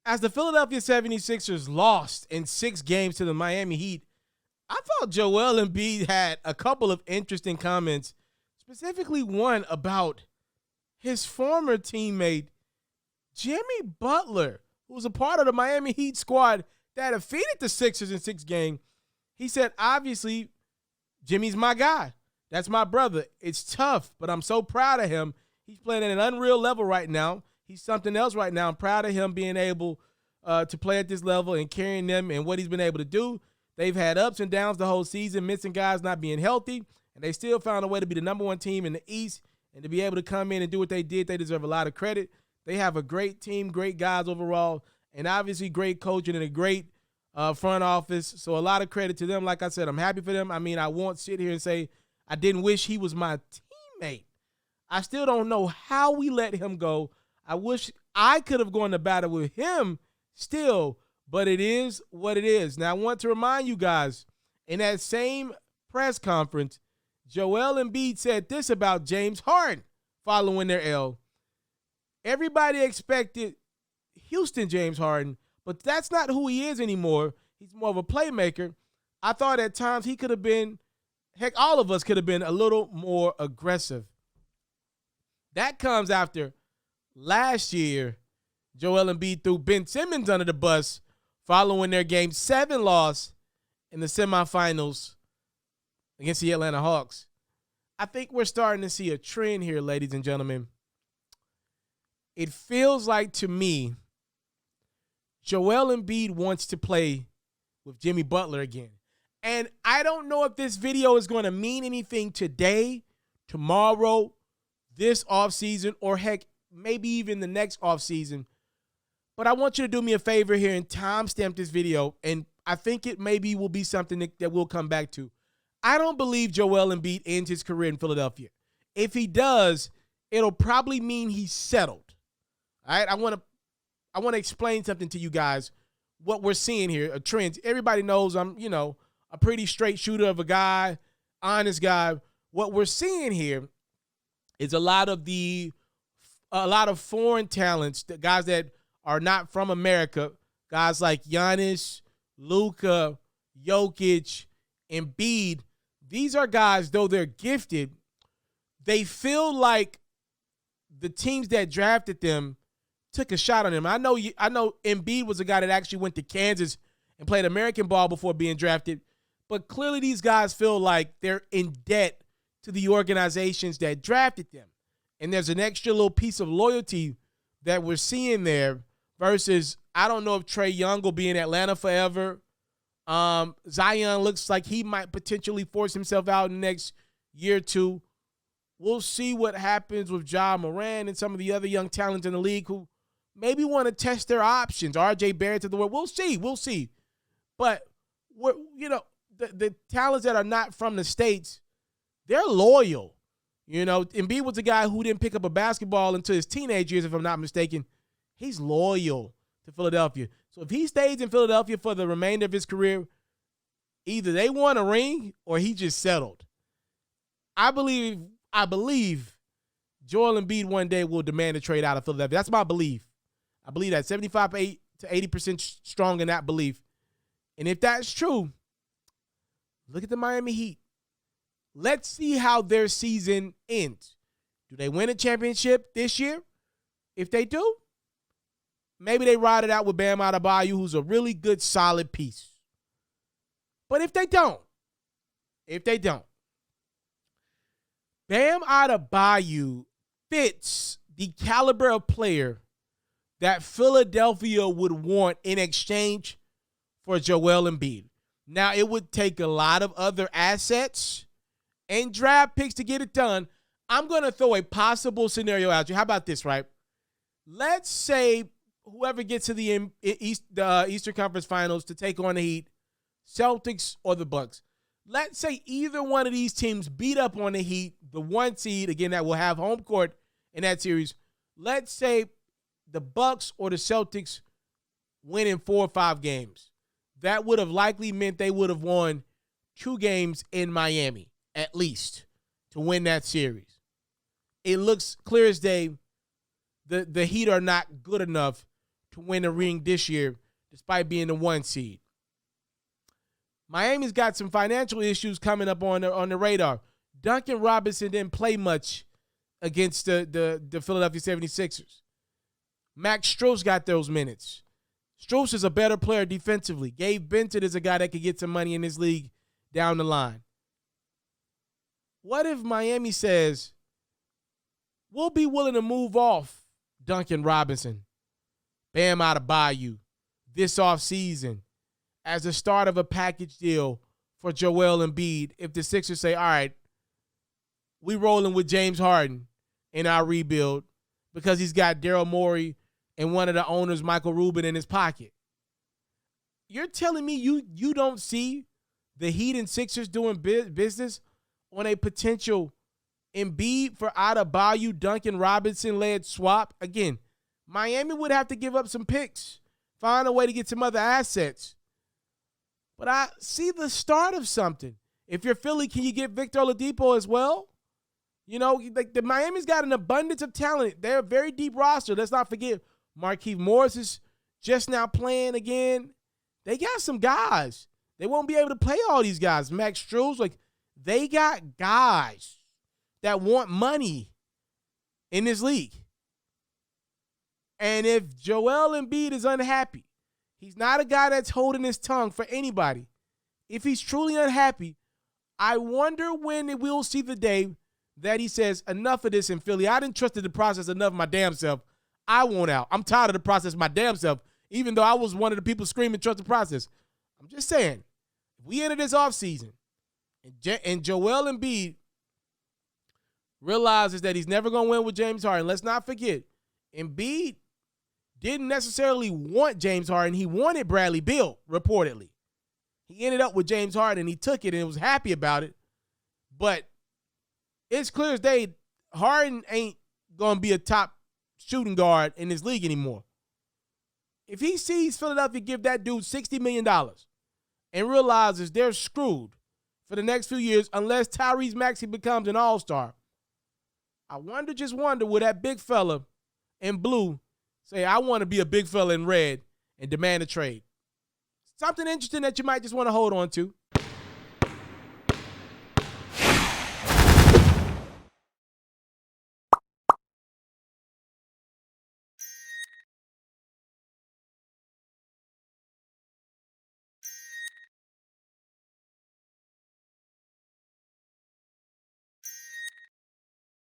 as the Philadelphia 76ers lost in 6 games to the Miami Heat, I thought Joel Embiid had a couple of interesting comments, specifically one about his former teammate, Jimmy Butler, who was a part of the Miami Heat squad that defeated the Sixers in 6 games. He said, obviously, Jimmy's my guy. That's my brother. It's tough, but I'm so proud of him. He's playing at an unreal level right now. He's something else right now. I'm proud of him being able to play at this level and carrying them and what he's been able to do. They've had ups and downs the whole season, missing guys not being healthy, and they still found a way to be the number 1 team in the East and to be able to come in and do what they did. They deserve a lot of credit. They have a great team, great guys overall, and obviously great coaching and a great front office. So a lot of credit to them. Like I said, I'm happy for them. I mean, I won't sit here and say I didn't wish he was my teammate. I still don't know how we let him go. I wish I could have gone to battle with him still, but it is what it is. Now, I want to remind you guys, in that same press conference, Joel Embiid said this about James Harden following their L. Everybody expected Houston James Harden, but that's not who he is anymore. He's more of a playmaker. I thought at times he could have been, heck, all of us could have been a little more aggressive. That comes after last year, Joel Embiid threw Ben Simmons under the bus following their Game 7 loss in the semifinals against the Atlanta Hawks. I think we're starting to see a trend here, ladies and gentlemen. It feels like, to me, Joel Embiid wants to play with Jimmy Butler again. And I don't know if this video is going to mean anything today, tomorrow, this offseason, or heck, maybe even the next offseason. But I want you to do me a favor here and timestamp this video, and I think it maybe will be something that we'll come back to. I don't believe Joel Embiid ends his career in Philadelphia. If he does, it'll probably mean he's settled. All right, I want to explain something to you guys, what we're seeing here, a trend. Everybody knows I'm, a pretty straight shooter of a guy, honest guy. What we're seeing here is a lot of foreign talents, the guys that are not from America, guys like Giannis, Luka, Jokic, Embiid. These are guys, though they're gifted, they feel like the teams that drafted them took a shot on him. I know Embiid was a guy that actually went to Kansas and played American ball before being drafted, but clearly these guys feel like they're in debt to the organizations that drafted them. And there's an extra little piece of loyalty that we're seeing there versus, I don't know if Trae Young will be in Atlanta forever. Zion looks like he might potentially force himself out in the next year or two. We'll see what happens with Ja Morant and some of the other young talents in the league who maybe want to test their options. RJ Barrett to the world. We'll see. But the talents that are not from the States, they're loyal. Embiid was a guy who didn't pick up a basketball until his teenage years, if I'm not mistaken. He's loyal to Philadelphia. So if he stays in Philadelphia for the remainder of his career, either they won a ring or he just settled. I believe Joel Embiid one day will demand a trade out of Philadelphia. That's my belief. I believe that 75 to 80% strong in that belief. And if that's true, look at the Miami Heat. Let's see how their season ends. Do they win a championship this year? If they do, maybe they ride it out with Bam Adebayo, who's a really good, solid piece. But if they don't, Bam Adebayo fits the caliber of player that Philadelphia would want in exchange for Joel Embiid. Now, it would take a lot of other assets and draft picks to get it done. I'm going to throw a possible scenario out you. How about this, right? Let's say whoever gets to the Eastern Conference Finals to take on the Heat, Celtics or the Bucks. Let's say either one of these teams beat up on the Heat, the 1 seed, again, that will have home court in that series. Let's say the Bucks or the Celtics win in 4 or 5 games. That would have likely meant they would have won 2 games in Miami, at least, to win that series. It looks clear as day the Heat are not good enough to win a ring this year, despite being the 1 seed. Miami's got some financial issues coming up on the radar. Duncan Robinson didn't play much against the Philadelphia 76ers. Max Strus got those minutes. Strus is a better player defensively. Gabe Benton is a guy that could get some money in this league down the line. What if Miami says, we'll be willing to move off Duncan Robinson, Bam Adebayo, this offseason as the start of a package deal for Joel Embiid if the Sixers say, all right, we rolling with James Harden in our rebuild because he's got Daryl Morey and one of the owners, Michael Rubin, in his pocket. You're telling me you don't see the Heat and Sixers doing business on a potential Embiid for Adebayo, Duncan Robinson-led swap? Again, Miami would have to give up some picks, find a way to get some other assets. But I see the start of something. If you're Philly, can you get Victor Oladipo as well? You know, like the Miami's got an abundance of talent. They're a very deep roster. Let's not forget Markieff Morris is just now playing again. They got some guys. They won't be able to play all these guys. Max Strus, like they got guys that want money in this league. And if Joel Embiid is unhappy, he's not a guy that's holding his tongue for anybody. If he's truly unhappy, I wonder when we'll see the day that he says, enough of this in Philly. I didn't trust the process enough my damn self. I want out. I'm tired of the process my damn self, even though I was one of the people screaming, trust the process. I'm just saying, if we enter this offseason and Joel Embiid realizes that he's never going to win with James Harden, let's not forget, Embiid didn't necessarily want James Harden. He wanted Bradley Beal, reportedly. He ended up with James Harden, and he took it and was happy about it. But it's clear as day, Harden ain't going to be a top shooting guard in this league anymore. If he sees Philadelphia give that dude $60 million and realizes they're screwed for the next few years unless Tyrese Maxey becomes an all-star, I just wonder will that big fella in blue say, I want to be a big fella in red and demand a trade. Something interesting that you might just want to hold on to.